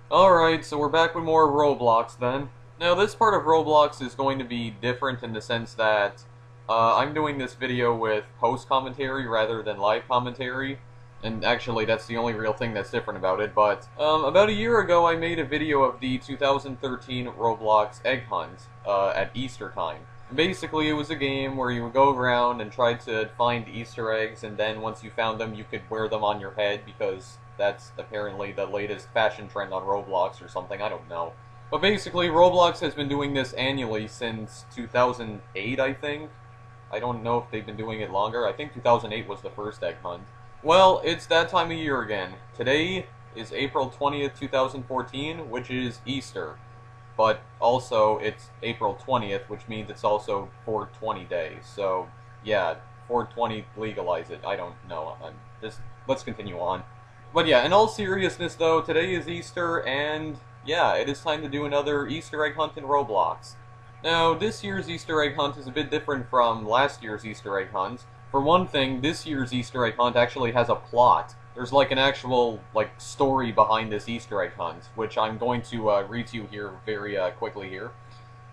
Alright, so we're back with more Roblox then. Now this part of Roblox is going to be different in the sense that I'm doing this video with post-commentary rather than live commentary. And actually that's the only real thing that's different about it, but about a year ago I made a video of the 2013 Roblox Egg Hunt at Easter time. Basically, it was a game where you would go around and try to find Easter eggs, and then once you found them, you could wear them on your head, because that's apparently the latest fashion trend on Roblox or something, I don't know. But basically, Roblox has been doing this annually since 2008, I think. I don't know if they've been doing it longer. I think 2008 was the first egg hunt. Well, it's that time of year again. Today is April 20th, 2014, which is Easter. But also, it's April 20th, which means it's also 420 Day. So, yeah, 420 legalize it. I don't know. Let's continue on. But yeah, in all seriousness though, today is Easter, and yeah, it is time to do another Easter egg hunt in Roblox. Now, this year's Easter egg hunt is a bit different from last year's Easter egg hunt. For one thing, this year's Easter egg hunt actually has a plot. There's like an actual story behind this Easter egg hunt, which I'm going to read to you here very quickly here.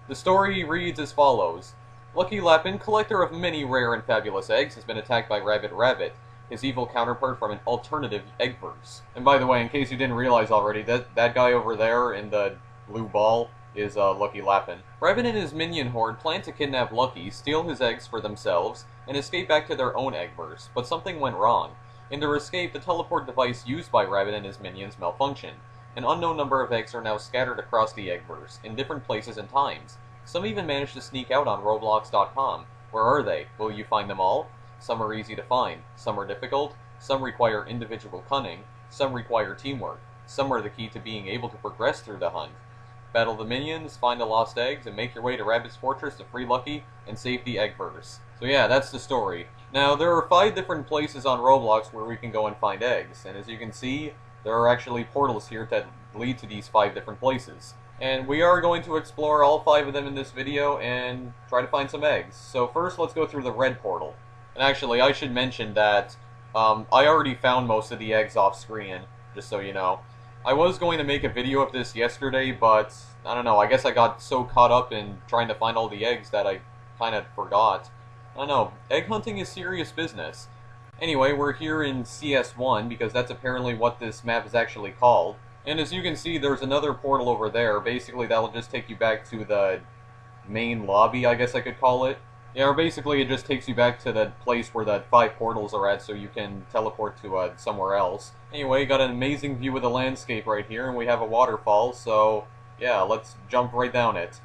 The story reads as follows. Lucky Lapin, collector of many rare and fabulous eggs, has been attacked by Rabbit Rabbit, his evil counterpart from an alternative eggverse. And by the way, in case you didn't realize already, that guy over there in the blue ball is Lucky Lapin. Rabbit and his minion horde plan to kidnap Lucky, steal his eggs for themselves, and escape back to their own eggverse, but something went wrong. In their escape, the teleport device used by Rabbit and his minions malfunctioned. An unknown number of eggs are now scattered across the eggverse, in different places and times. Some even managed to sneak out on Roblox.com. Where are they? Will you find them all? Some are easy to find, some are difficult, some require individual cunning, some require teamwork, some are the key to being able to progress through the hunt. Battle the minions, find the lost eggs, and make your way to Rabbit's Fortress to free Lucky and save the eggverse. So yeah, that's the story. Now, there are 5 different places on Roblox where we can go and find eggs, and as you can see, there are actually portals here that lead to these 5 different places. And we are going to explore all 5 of them in this video and try to find some eggs. So first, let's go through the red portal. And actually, I should mention that I already found most of the eggs off screen, just so you know. I was going to make a video of this yesterday, but I don't know, I guess I got so caught up in trying to find all the eggs that I kind of forgot. I don't know, egg hunting is serious business. Anyway, we're here in CS1 because that's apparently what this map is actually called. And as you can see, there's another portal over there. Basically, that'll just take you back to the main lobby, I guess I could call it. Yeah, or basically it just takes you back to the place where the 5 portals are at so you can teleport to somewhere else. Anyway, got an amazing view of the landscape right here, and we have a waterfall, so yeah, let's jump right down it.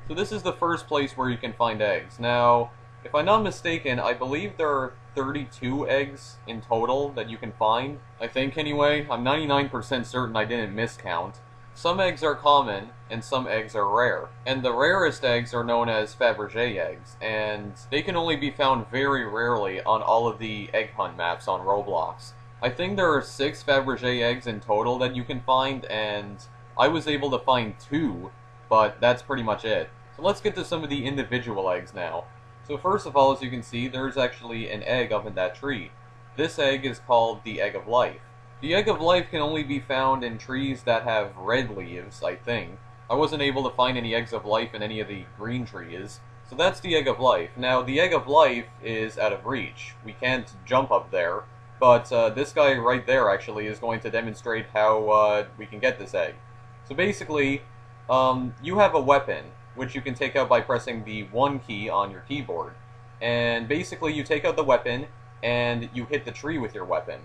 So this is the first place where you can find eggs. Now, if I'm not mistaken, I believe there are 32 eggs in total that you can find. I think anyway. I'm 99% certain I didn't miscount. Some eggs are common, and some eggs are rare. And the rarest eggs are known as Faberge eggs, and they can only be found very rarely on all of the egg hunt maps on Roblox. I think there are 6 Faberge eggs in total that you can find, and I was able to find 2, but that's pretty much it. So let's get to some of the individual eggs now. So first of all, as you can see, there's actually an egg up in that tree. This egg is called the Egg of Life. The Egg of Life can only be found in trees that have red leaves, I think. I wasn't able to find any Eggs of Life in any of the green trees. So that's the Egg of Life. Now, the Egg of Life is out of reach. We can't jump up there. But this guy right there, actually, is going to demonstrate how we can get this egg. So basically, you have a weapon, which you can take out by pressing the 1 key on your keyboard. And basically, you take out the weapon, and you hit the tree with your weapon.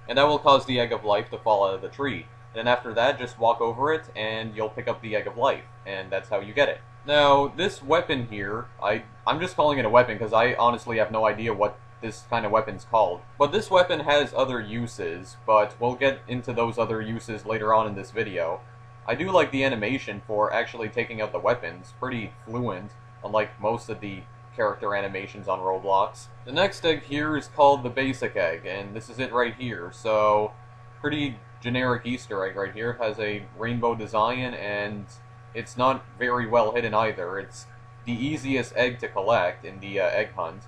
And that will cause the Egg of Life to fall out of the tree. And after that, just walk over it, and you'll pick up the Egg of Life. And that's how you get it. Now, this weapon here, I'm just calling it a weapon because I honestly have no idea what this kind of weapon's called. But this weapon has other uses, but we'll get into those other uses later on in this video. I do like the animation for actually taking out the weapons, pretty fluent, unlike most of the character animations on Roblox. The next egg here is called the basic egg, and this is it right here. So, pretty generic Easter egg right here. It has a rainbow design, and it's not very well hidden either. It's the easiest egg to collect in the egg hunt.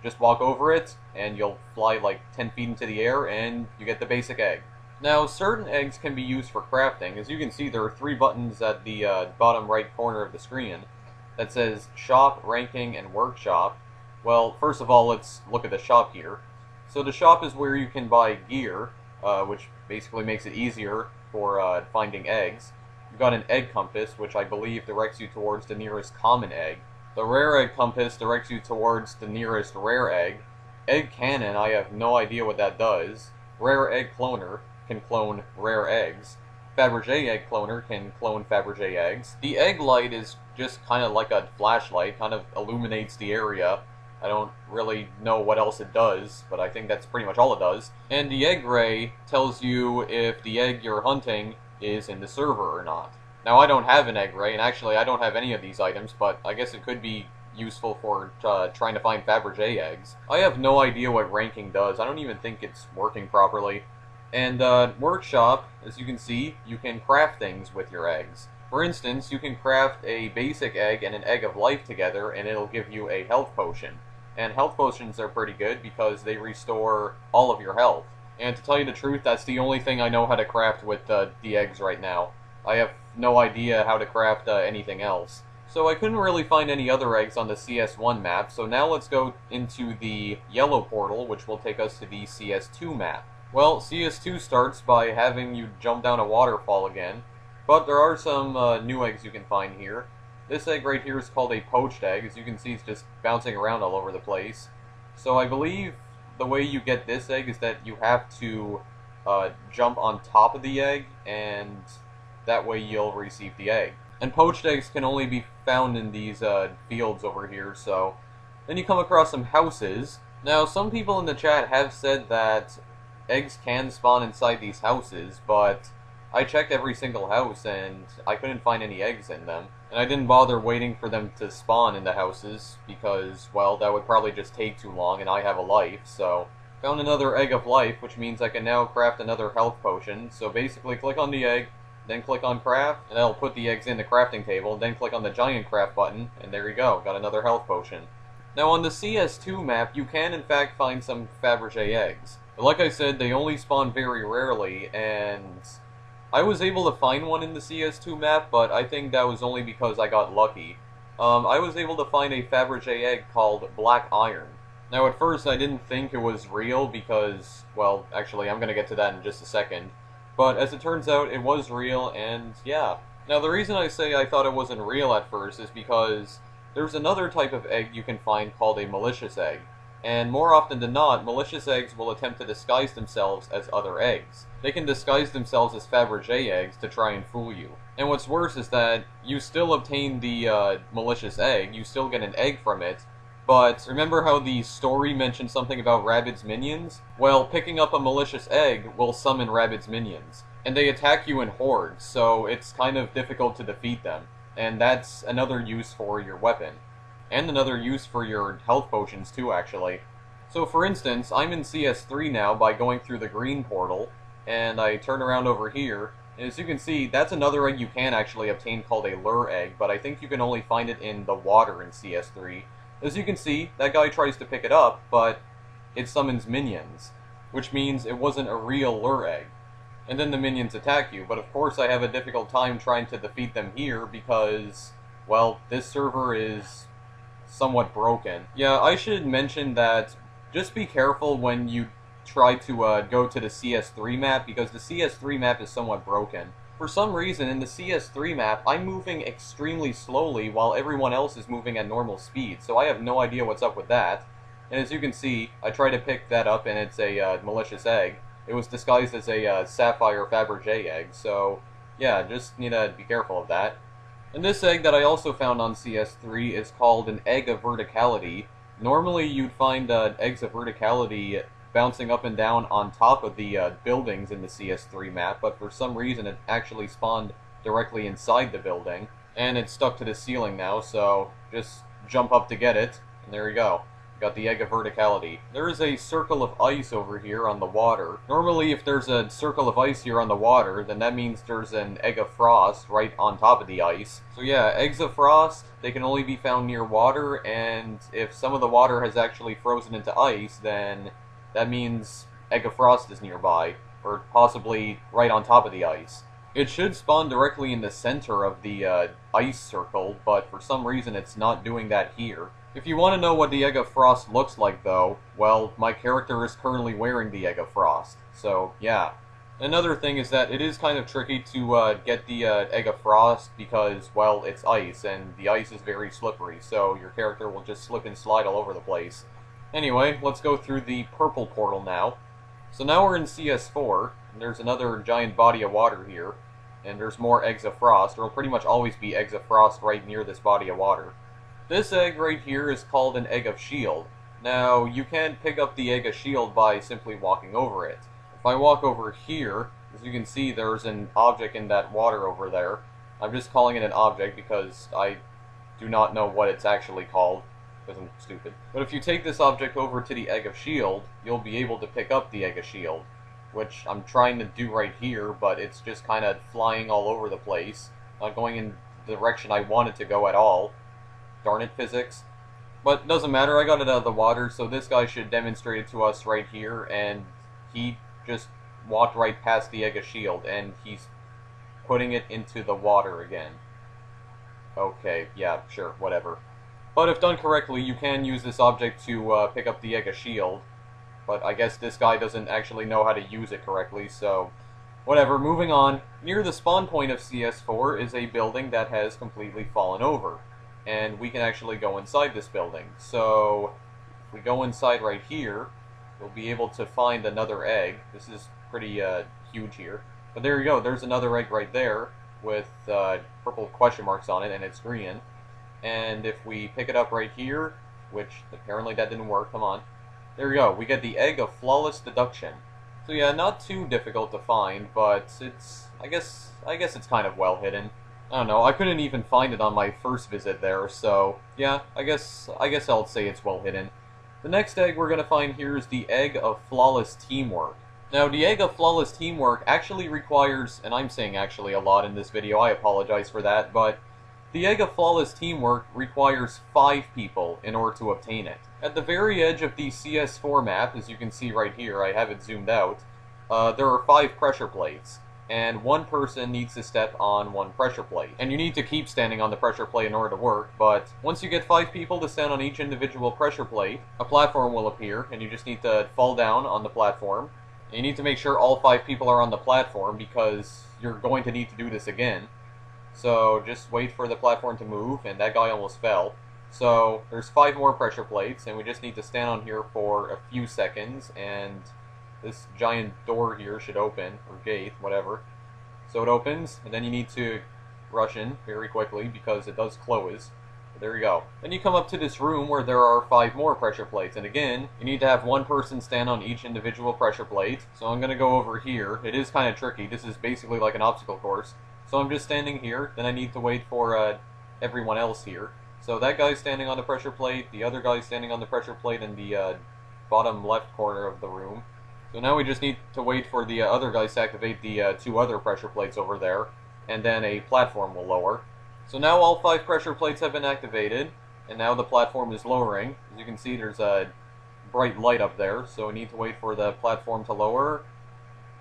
Just walk over it, and you'll fly like 10 feet into the air, and you get the basic egg. Now, certain eggs can be used for crafting. As you can see, there are 3 buttons at the bottom right corner of the screen that says Shop, Ranking, and Workshop. Well, first of all, let's look at the shop here. So the shop is where you can buy gear, which basically makes it easier for finding eggs. You've got an egg compass, which I believe directs you towards the nearest common egg. The rare egg compass directs you towards the nearest rare egg. Egg cannon, I have no idea what that does. Rare egg cloner can clone rare eggs. Faberge Egg cloner can clone Faberge eggs. The egg light is just kind of like a flashlight, kind of illuminates the area. I don't really know what else it does, but I think that's pretty much all it does. And the egg ray tells you if the egg you're hunting is in the server or not. Now, I don't have an egg ray, and actually I don't have any of these items, but I guess it could be useful for trying to find Faberge eggs. I have no idea what ranking does. I don't even think it's working properly. And workshop, as you can see, you can craft things with your eggs. For instance, you can craft a basic egg and an egg of life together, and it'll give you a health potion. And health potions are pretty good because they restore all of your health. And to tell you the truth, that's the only thing I know how to craft with the eggs right now. I have no idea how to craft anything else. So I couldn't really find any other eggs on the CS1 map, so now let's go into the yellow portal, which will take us to the CS2 map. Well, CS2 starts by having you jump down a waterfall again, but there are some new eggs you can find here. This egg right here is called a poached egg. As you can see, it's just bouncing around all over the place. So I believe the way you get this egg is that you have to jump on top of the egg, and that way you'll receive the egg. And poached eggs can only be found in these fields over here, so then you come across some houses. Now, some people in the chat have said that eggs can spawn inside these houses, but I checked every single house and I couldn't find any eggs in them. And I didn't bother waiting for them to spawn in the houses because, well, that would probably just take too long and I have a life, so found another egg of life, which means I can now craft another health potion. So basically click on the egg, then click on craft, and that'll put the eggs in the crafting table, then click on the giant craft button, and there you go, got another health potion. Now on the CS2 map, you can in fact find some Faberge eggs. But like I said, they only spawn very rarely, and I was able to find one in the CS2 map, but I think that was only because I got lucky. I was able to find a Faberge egg called Black Iron. Now at first I didn't think it was real because, well, actually I'm gonna get to that in just a second. But as it turns out, it was real, and yeah. Now the reason I say I thought it wasn't real at first is because there's another type of egg you can find called a malicious egg. And more often than not, malicious eggs will attempt to disguise themselves as other eggs. They can disguise themselves as Faberge eggs to try and fool you. And what's worse is that you still obtain the malicious egg, you still get an egg from it, but remember how the story mentioned something about Rabbids minions? Well, picking up a malicious egg will summon Rabbids minions. And they attack you in hordes, so it's kind of difficult to defeat them. And that's another use for your weapon. And another use for your health potions too, actually. So for instance, I'm in CS3 now by going through the green portal, and I turn around over here, and as you can see, that's another egg you can actually obtain called a lure egg, but I think you can only find it in the water in CS3. As you can see, that guy tries to pick it up, but it summons minions, which means it wasn't a real lure egg. And then the minions attack you, but of course I have a difficult time trying to defeat them here because, well, this server is somewhat broken. Yeah, I should mention that just be careful when you try to go to the CS3 map, because the CS3 map is somewhat broken. For some reason, in the CS3 map, I'm moving extremely slowly while everyone else is moving at normal speed, so I have no idea what's up with that. And as you can see, I try to pick that up and it's a malicious egg. It was disguised as a sapphire Faberge egg, so yeah, just need to be careful of that. And this egg that I also found on CS3 is called an Egg of Verticality. Normally you'd find eggs of Verticality bouncing up and down on top of the buildings in the CS3 map, but for some reason it actually spawned directly inside the building, and it's stuck to the ceiling now, so just jump up to get it, and there you go. Got the Egg of Verticality. There is a circle of ice over here on the water. Normally if there's a circle of ice here on the water, then that means there's an Egg of Frost right on top of the ice. So yeah, Eggs of Frost, they can only be found near water, and if some of the water has actually frozen into ice, then that means Egg of Frost is nearby. or possibly right on top of the ice. It should spawn directly in the center of the ice circle, but for some reason it's not doing that here. If you want to know what the Egg of Frost looks like, though, well, my character is currently wearing the Egg of Frost, so yeah. Another thing is that it is kind of tricky to get the Egg of Frost because, well, it's ice, and the ice is very slippery, so your character will just slip and slide all over the place. Anyway, let's go through the purple portal now. So now we're in CS4, and there's another giant body of water here, and there's more Eggs of Frost. There will pretty much always be Eggs of Frost right near this body of water. This egg right here is called an Egg of Shield. Now, you can pick up the Egg of Shield by simply walking over it. If I walk over here, as you can see, there's an object in that water over there. I'm just calling it an object because I do not know what it's actually called, because I'm stupid. But if you take this object over to the Egg of Shield, you'll be able to pick up the Egg of Shield, which I'm trying to do right here, but it's just kind of flying all over the place, not going in the direction I want it to go at all. Darn it, physics. But doesn't matter, I got it out of the water, so this guy should demonstrate it to us right here, and he just walked right past the Egg of Shield, and he's putting it into the water again. Okay, yeah, sure, whatever. But if done correctly, you can use this object to pick up the Egg of Shield, but I guess this guy doesn't actually know how to use it correctly, so whatever, moving on. Near the spawn point of CS4 is a building that has completely fallen over, and we can actually go inside this building. So if we go inside right here, we'll be able to find another egg. This is pretty huge here. But there you go, there's another egg right there with purple question marks on it, and it's green. And if we pick it up right here, which apparently that didn't work, come on. There we go, we get the Egg of Flawless Deduction. So yeah, not too difficult to find, but it's, I guess it's kind of well hidden. I don't know, I couldn't even find it on my first visit there, so yeah, I guess I'll say it's well hidden. The next egg we're going to find here is the Egg of Flawless Teamwork. Now, the Egg of Flawless Teamwork actually requires, and I'm saying actually a lot in this video, I apologize for that, but the Egg of Flawless Teamwork requires 5 people in order to obtain it. At the very edge of the CS4 map, as you can see right here, I have it zoomed out, there are 5 pressure plates, and one person needs to step on one pressure plate. And you need to keep standing on the pressure plate in order to work, but once you get 5 people to stand on each individual pressure plate, a platform will appear, and you just need to fall down on the platform. And you need to make sure all 5 people are on the platform, because you're going to need to do this again. So just wait for the platform to move, and that guy almost fell. So there's 5 more pressure plates, and we just need to stand on here for a few seconds, and this giant door here should open, or gate, whatever. So it opens, and then you need to rush in very quickly because it does close. But there you go. Then you come up to this room where there are 5 more pressure plates, and again, you need to have one person stand on each individual pressure plate. So I'm going to go over here. It is kind of tricky. This is basically like an obstacle course. So I'm just standing here, then I need to wait for everyone else here. So that guy's standing on the pressure plate, the other guy's standing on the pressure plate in the bottom left corner of the room. So now we just need to wait for the other guys to activate the 2 other pressure plates over there, and then a platform will lower. So now all 5 pressure plates have been activated, and now the platform is lowering. As you can see, there's a bright light up there, so we need to wait for the platform to lower.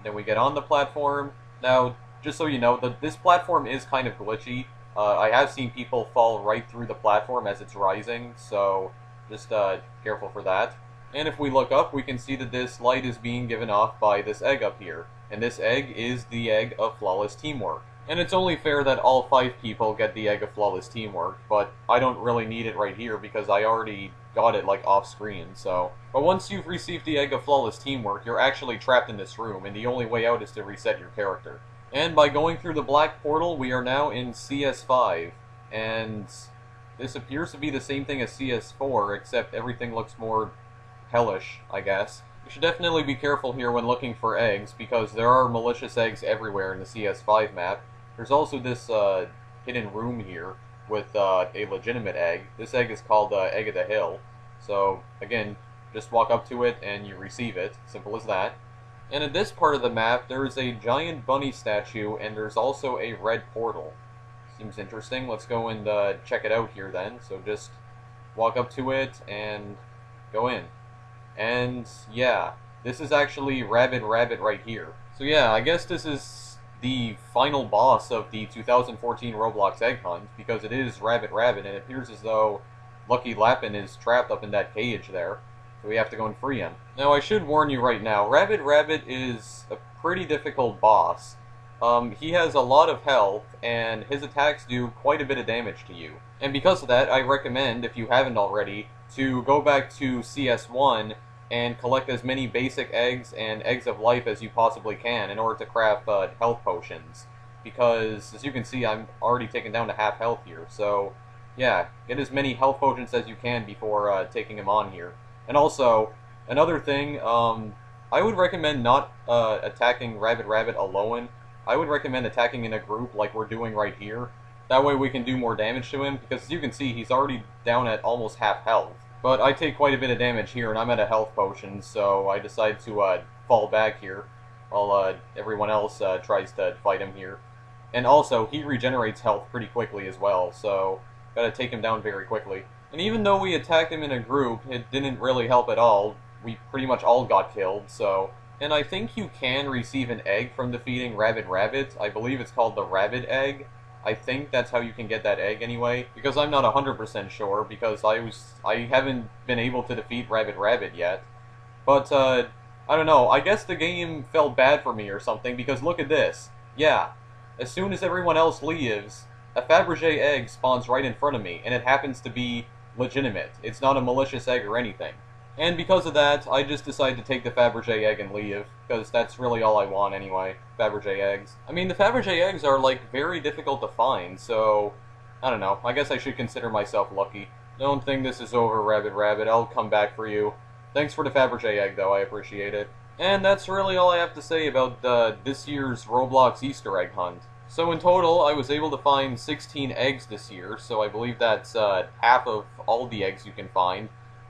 Then we get on the platform. Now, just so you know, this platform is kind of glitchy. I have seen people fall right through the platform as it's rising, so just careful for that. And if we look up, we can see that this light is being given off by this egg up here. And this egg is the Egg of Flawless Teamwork. And it's only fair that all 5 people get the Egg of Flawless Teamwork, but I don't really need it right here because I already got it like off screen, so. But once you've received the Egg of Flawless Teamwork, you're actually trapped in this room, and the only way out is to reset your character. And by going through the black portal, we are now in CS5, and this appears to be the same thing as CS4, except everything looks more hellish, I guess. You should definitely be careful here when looking for eggs, because there are malicious eggs everywhere in the CS5 map. There's also this hidden room here with a legitimate egg. This egg is called Egg of the Hill. So, again, just walk up to it and you receive it. Simple as that. And in this part of the map, there is a giant bunny statue, and there's also a red portal. Seems interesting. Let's go and check it out here then. So just walk up to it and go in. And yeah, this is actually Rabbit right here. So yeah, I guess this is the final boss of the 2014 Roblox Egg Hunt, because it is Rabbit Rabbit, and it appears as though Lucky Lapin is trapped up in that cage there. So we have to go and free him. Now, I should warn you right now, Rabbit Rabbit is a pretty difficult boss. He has a lot of health, and his attacks do quite a bit of damage to you. And because of that, I recommend, if you haven't already, to go back to CS1 and collect as many basic eggs and eggs of life as you possibly can in order to craft health potions. Because, as you can see, I'm already taken down to half health here, so yeah, get as many health potions as you can before taking him on here. And also, another thing, I would recommend not attacking Rabbit Rabbit alone. I would recommend attacking in a group like we're doing right here. That way we can do more damage to him, because as you can see, he's already down at almost half health. But I take quite a bit of damage here, and I'm at a health potion, so I decide to fall back here, while everyone else tries to fight him here. And also, he regenerates health pretty quickly as well, so gotta take him down very quickly. And even though we attacked him in a group, it didn't really help at all. We pretty much all got killed, so... And I think you can receive an egg from defeating Rabbit Rabbit. I believe it's called the Rabbit Egg. I think that's how you can get that egg anyway, because I'm not 100% sure, because I haven't been able to defeat Rabbit Rabbit yet. But, I don't know, I guess the game felt bad for me or something, because look at this. Yeah, as soon as everyone else leaves, a Faberge egg spawns right in front of me, and it happens to be legitimate. It's not a malicious egg or anything. And because of that, I just decided to take the Faberge egg and leave, because that's really all I want anyway, Faberge eggs. I mean, the Faberge eggs are, like, very difficult to find, so... I don't know, I guess I should consider myself lucky. Don't think this is over, Rabbit Rabbit, I'll come back for you. Thanks for the Faberge egg, though, I appreciate it. And that's really all I have to say about this year's Roblox Easter egg hunt. So in total, I was able to find 16 eggs this year, so I believe that's half of all the eggs you can find.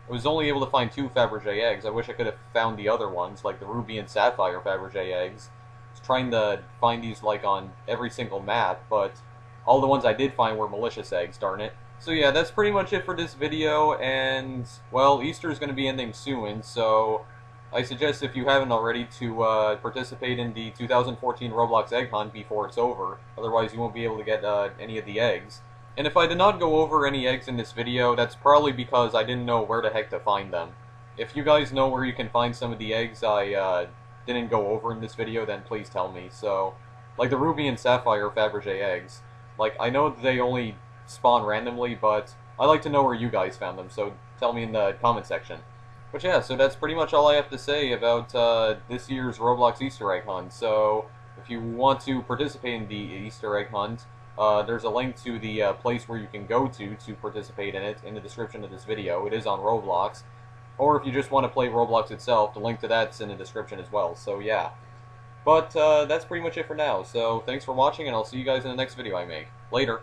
I was only able to find 2 Faberge eggs. I wish I could have found the other ones, like the Ruby and Sapphire Faberge eggs. I was trying to find these, like, on every single map, but all the ones I did find were malicious eggs, darn it. So yeah, that's pretty much it for this video, and, well, Easter is going to be ending soon, so I suggest, if you haven't already, to participate in the 2014 Roblox Egg Hunt before it's over. Otherwise, you won't be able to get any of the eggs. And if I did not go over any eggs in this video, that's probably because I didn't know where the heck to find them. If you guys know where you can find some of the eggs I didn't go over in this video, then please tell me. So, like the Ruby and Sapphire Faberge eggs, like, I know that they only spawn randomly, but I like to know where you guys found them, so tell me in the comment section. But yeah, so that's pretty much all I have to say about this year's Roblox Easter egg hunt. So, if you want to participate in the Easter egg hunt, there's a link to the place where you can go to participate in it in the description of this video. It is on Roblox. Or if you just want to play Roblox itself, the link to that's in the description as well. So yeah. But that's pretty much it for now. So thanks for watching, and I'll see you guys in the next video I make. Later.